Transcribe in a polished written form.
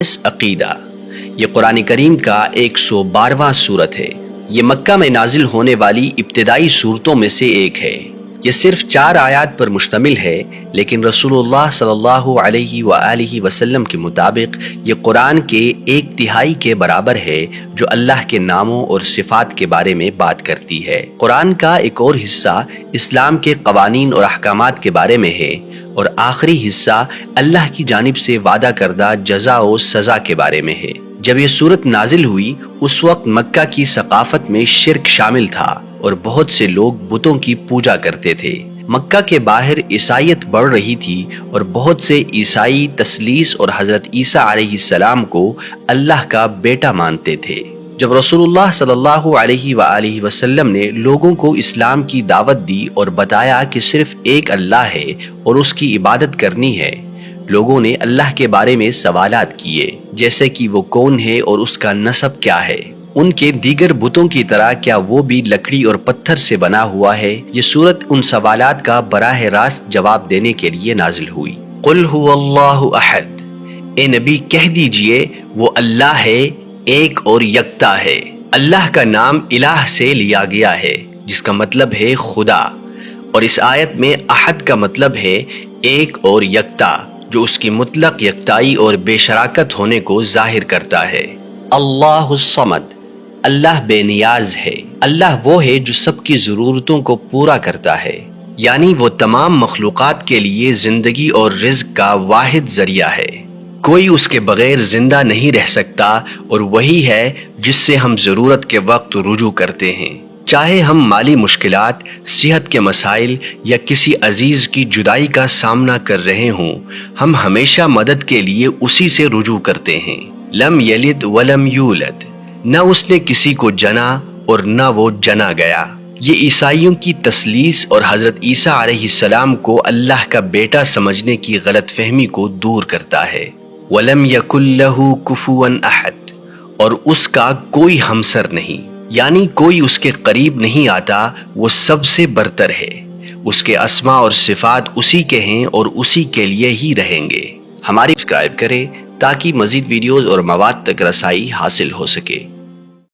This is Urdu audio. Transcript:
عقیدہ یہ قرآن کریم کا 112واں سورت ہے۔ یہ مکہ میں نازل ہونے والی ابتدائی سورتوں میں سے ایک ہے۔ یہ صرف 4 آیات پر مشتمل ہے، لیکن رسول اللہ صلی اللہ علیہ وآلہ وسلم کے مطابق یہ قرآن کے 1/3 کے برابر ہے، جو اللہ کے ناموں اور صفات کے بارے میں بات کرتی ہے۔ قرآن کا ایک اور حصہ اسلام کے قوانین اور احکامات کے بارے میں ہے، اور آخری حصہ اللہ کی جانب سے وعدہ کردہ جزا و سزا کے بارے میں ہے۔ جب یہ سورت نازل ہوئی، اس وقت مکہ کی ثقافت میں شرک شامل تھا اور بہت سے لوگ بتوں کی پوجا کرتے تھے۔ مکہ کے باہر عیسائیت بڑھ رہی تھی اور بہت سے عیسائی تثلیث اور حضرت عیسیٰ علیہ السلام کو اللہ کا بیٹا مانتے تھے۔ جب رسول اللہ صلی اللہ علیہ وآلہ وسلم نے لوگوں کو اسلام کی دعوت دی اور بتایا کہ صرف ایک اللہ ہے اور اس کی عبادت کرنی ہے، لوگوں نے اللہ کے بارے میں سوالات کیے، جیسے کہ وہ کون ہے اور اس کا نسب کیا ہے، ان کے دیگر بتوں کی طرح کیا وہ بھی لکڑی اور پتھر سے بنا ہوا ہے۔ یہ سورت ان سوالات کا براہ راست جواب دینے کے لیے نازل ہوئی۔ قل هو اللہ احد، اے نبی کہہ دیجئے وہ اللہ ہے، ایک اور یکتا ہے۔ اللہ کا نام الہ سے لیا گیا ہے، جس کا مطلب ہے خدا، اور اس آیت میں احد کا مطلب ہے ایک اور یکتا، جو اس کی مطلق یکتائی اور بے شراکت ہونے کو ظاہر کرتا ہے۔ اللہ الصمد، اللہ بے نیاز ہے۔ اللہ وہ ہے جو سب کی ضرورتوں کو پورا کرتا ہے، یعنی وہ تمام مخلوقات کے لیے زندگی اور رزق کا واحد ذریعہ ہے۔ کوئی اس کے بغیر زندہ نہیں رہ سکتا، اور وہی ہے جس سے ہم ضرورت کے وقت رجوع کرتے ہیں۔ چاہے ہم مالی مشکلات، صحت کے مسائل یا کسی عزیز کی جدائی کا سامنا کر رہے ہوں، ہم ہمیشہ مدد کے لیے اسی سے رجوع کرتے ہیں۔ لم یلد ولم یولد، نہ اس نے کسی کو جنا اور نہ وہ جنا گیا۔ یہ عیسائیوں کی تثلیث اور حضرت عیسیٰ علیہ السلام کو اللہ کا بیٹا سمجھنے کی غلط فہمی کو دور کرتا ہے۔ وَلَمْ يَكُنْ لَهُ كُفُوًا أَحَدٌ، اور اس کا کوئی ہمسر نہیں، یعنی کوئی اس کے قریب نہیں آتا، وہ سب سے برتر ہے۔ اس کے اسماء اور صفات اسی کے ہیں اور اسی کے لیے ہی رہیں گے۔ ہماری سبسکرائب کریں تاکہ مزید ویڈیوز اور مواد تک رسائی حاصل ہو سکے۔